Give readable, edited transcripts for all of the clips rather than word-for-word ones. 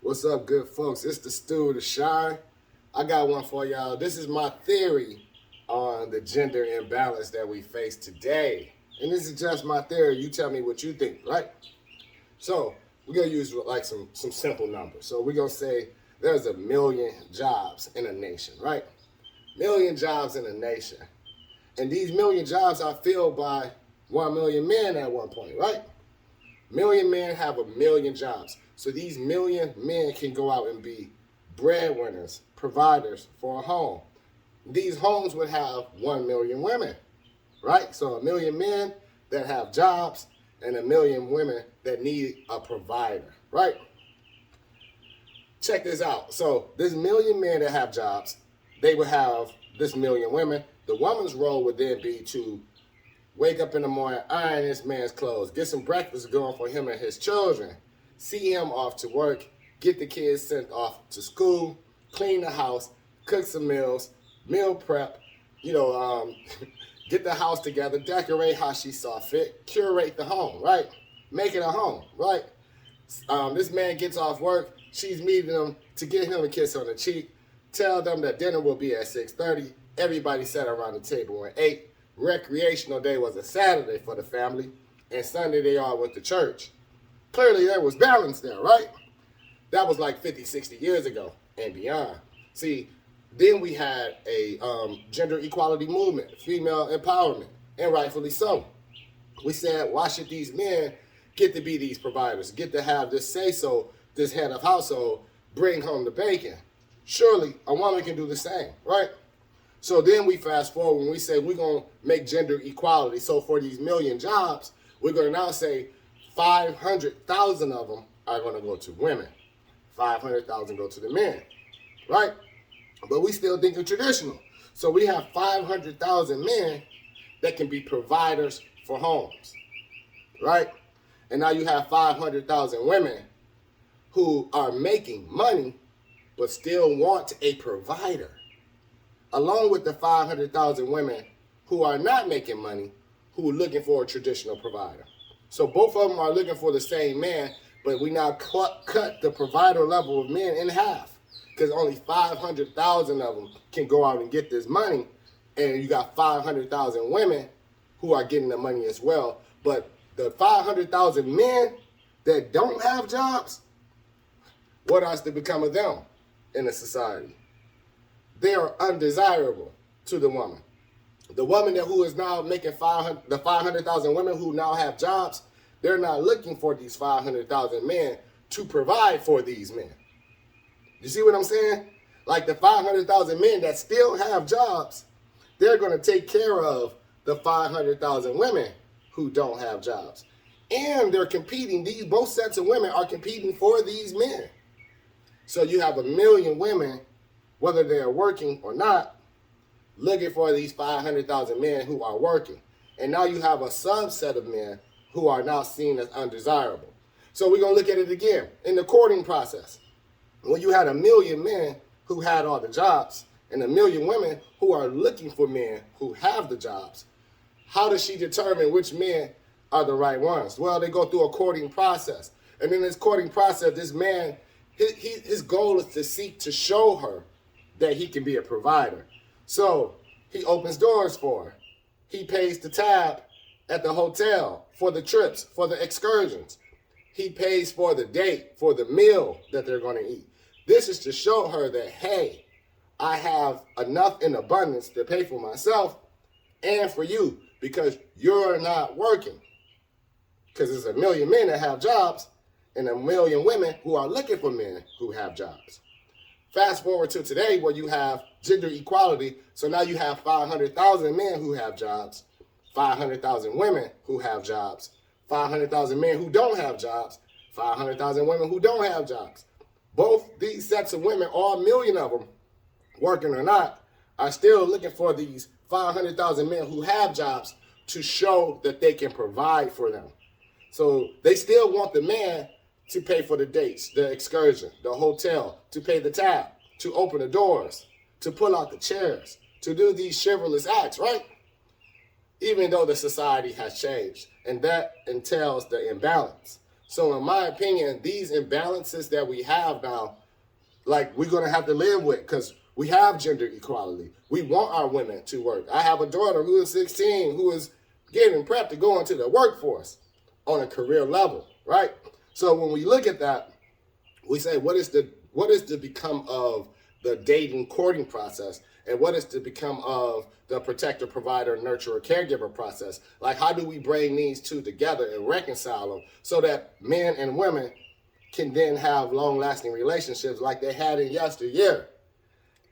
What's up, good folks? It's the Stew to Shine. I got one for y'all. This is my theory on the gender imbalance that we face today. And this is just my theory. You tell me what you think, right? So we're going to use like some simple numbers. So we're going to say there's 1 million jobs in a nation, right? 1 million jobs in a nation. And these 1 million jobs are filled by 1 million men at one point, right? 1 million men have 1 million jobs. So these 1 million men can go out and be breadwinners, providers for a home. These homes would have 1 million women, right? So 1 million men that have jobs and 1 million women that need a provider, right? Check this out. So this 1 million men that have jobs, they would have this 1 million women. The woman's role would then be to wake up in the morning, iron this man's clothes, get some breakfast going for him and his children, see him off to work, get the kids sent off to school, clean the house, cook some meals, meal prep, get the house together, decorate how she saw fit, curate the home, right? Make it a home, right? This man gets off work, she's meeting him to get him a kiss on the cheek, tell them that dinner will be at 6:30, everybody sat around the table at 8. Recreational day was a Saturday for the family, and Sunday they all went to church. Clearly there was balance there, right? That was like 50, 60 years ago and beyond. See, then we had a gender equality movement, female empowerment, and rightfully so. We said, why should these men get to be these providers, get to have this say-so, this head of household, bring home the bacon? Surely a woman can do the same, right? So then we fast forward when we say we're going to make gender equality. So for these 1 million jobs, we're going to now say 500,000 of them are going to go to women. 500,000 go to the men, right? But we still thinking traditional. So we have 500,000 men that can be providers for homes, right? And now you have 500,000 women who are making money but still want a provider, along with the 500,000 women who are not making money, who are looking for a traditional provider. So both of them are looking for the same man, but we now cut the provider level of men in half, because only 500,000 of them can go out and get this money, and you got 500,000 women who are getting the money as well. But the 500,000 men that don't have jobs, what else to become of them in a society? They are undesirable to the woman. The woman who is now making the 500,000 women who now have jobs, they're not looking for these 500,000 men to provide for these men. You see what I'm saying? Like the 500,000 men that still have jobs, they're going to take care of the 500,000 women who don't have jobs. And they're competing. Both sets of women are competing for these men. So you have 1 million women, whether they are working or not, looking for these 500,000 men who are working. And now you have a subset of men who are now seen as undesirable. So we're going to look at it again. In the courting process, when you had 1 million men who had all the jobs and 1 million women who are looking for men who have the jobs, how does she determine which men are the right ones? Well, they go through a courting process. And in this courting process, this man, his goal is to seek to show her that he can be a provider. So he opens doors for her. He pays the tab at the hotel for the trips, for the excursions. He pays for the date, for the meal that they're going to eat. This is to show her that, hey, I have enough in abundance to pay for myself and for you, because you're not working. Because there's 1 million men that have jobs and 1 million women who are looking for men who have jobs. Fast forward to today where you have gender equality. So now you have 500,000 men who have jobs, 500,000 women who have jobs, 500,000 men who don't have jobs, 500,000 women who don't have jobs. Both these sets of women, all 1 million of them, working or not, are still looking for these 500,000 men who have jobs to show that they can provide for them. So they still want the man to pay for the dates, the excursion, the hotel, to pay the tab, to open the doors, to pull out the chairs, to do these chivalrous acts, right? Even though the society has changed, and that entails the imbalance. So in my opinion, these imbalances that we have now, like we're going to have to live with, because we have gender equality. We want our women to work. I have a daughter who is 16 who is getting prepped to go into the workforce on a career level, right? So when we look at that, we say, what is to become of the dating courting process, and what is to become of the protector, provider, nurturer, caregiver process? Like, how do we bring these two together and reconcile them so that men and women can then have long-lasting relationships like they had in yesteryear?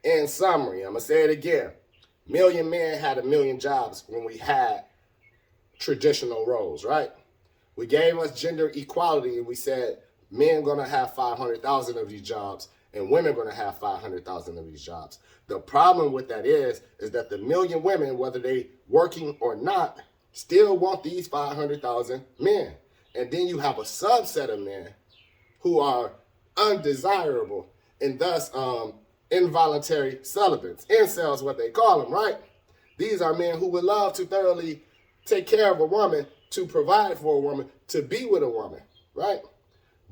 In summary, I'm going to say it again. Million men had a million jobs when we had traditional roles, right? We gave us gender equality and we said men going to have 500,000 of these jobs and women going to have 500,000 of these jobs. The problem with that is that the million women, whether they working or not, still want these 500,000 men. And then you have a subset of men who are undesirable and thus involuntary celibates, incels, what they call them, right? These are men who would love to thoroughly take care of a woman, to provide for a woman, to be with a woman, right?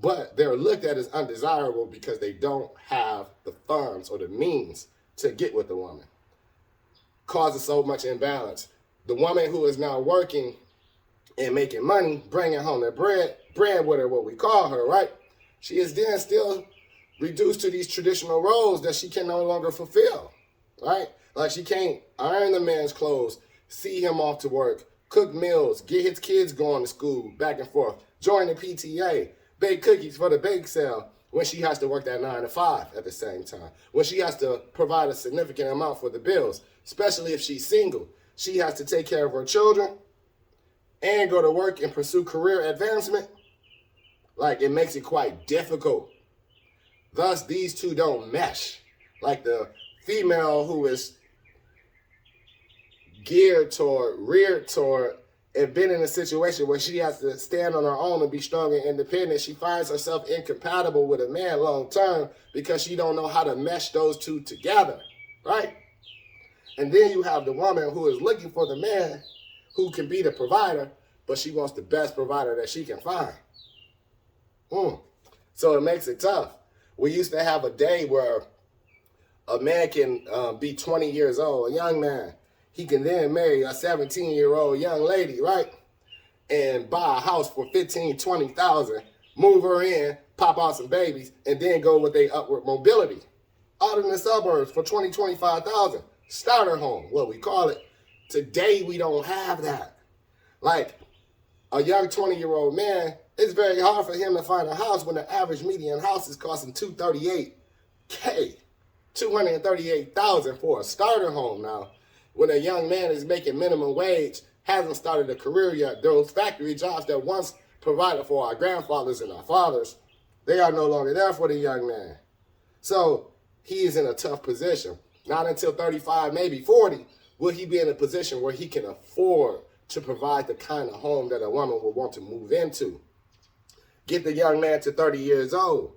But they're looked at as undesirable because they don't have the funds or the means to get with a woman. Causes so much imbalance. The woman who is now working and making money, bringing home their breadwinner, what we call her, right? She is then still reduced to these traditional roles that she can no longer fulfill, right? Like she can't iron the man's clothes, see him off to work, cook meals, get his kids going to school, back and forth, join the PTA, bake cookies for the bake sale when she has to work that 9 to 5 at the same time, when she has to provide a significant amount for the bills, especially if she's single. She has to take care of her children and go to work and pursue career advancement. Like, it makes it quite difficult. Thus, these two don't mesh. Like the female who is reared toward, and been in a situation where she has to stand on her own and be strong and independent, she finds herself incompatible with a man long term because she don't know how to mesh those two together, right? And then you have the woman who is looking for the man who can be the provider, but she wants the best provider that she can find. So it makes it tough. We used to have a day where a man can be 20 years old, a young man. He can then marry a 17-year-old young lady, right? And buy a house for $15,000, $20,000, move her in, pop out some babies, and then go with their upward mobility. Out in the suburbs for $20,000, $25,000. Starter home, what we call it. Today, we don't have that. Like, a young 20-year-old man, it's very hard for him to find a house when the average median house is costing $238K, $238,000 for a starter home now. When a young man is making minimum wage, hasn't started a career yet, those factory jobs that once provided for our grandfathers and our fathers, they are no longer there for the young man. So he is in a tough position. Not until 35, maybe 40, will he be in a position where he can afford to provide the kind of home that a woman would want to move into. Get the young man to 30 years old,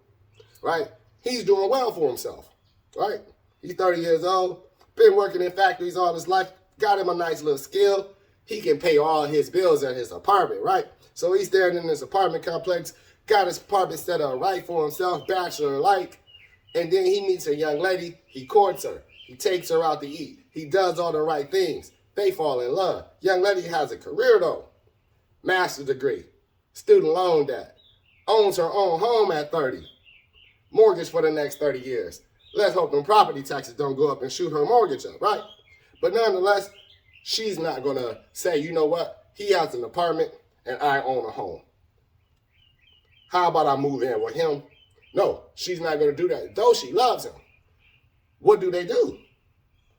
right? He's doing well for himself, right? He's 30 years old, been working in factories all his life, got him a nice little skill. He can pay all his bills at his apartment, right? So he's there in this apartment complex, got his apartment set up right for himself, bachelor-like, and then he meets a young lady, he courts her, he takes her out to eat, he does all the right things, they fall in love. Young lady has a career though, master's degree, student loan debt, owns her own home at 30, mortgage for the next 30 years. Let's hope them property taxes don't go up and shoot her mortgage up, right? But nonetheless, she's not going to say, you know what, he has an apartment and I own a home. How about I move in with him? No, she's not going to do that, though she loves him. What do?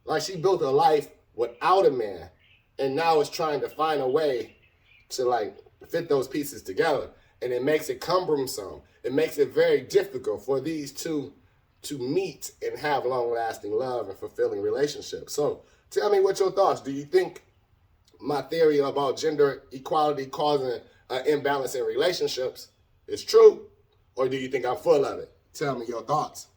Like, she built a life without a man and now is trying to find a way to, like, fit those pieces together. And it makes it cumbersome. It makes it very difficult for these two to meet and have long-lasting love and fulfilling relationships. So tell me what your thoughts. Do you think my theory about gender equality causing an imbalance in relationships is true? Or do you think I'm full of it? Tell me your thoughts.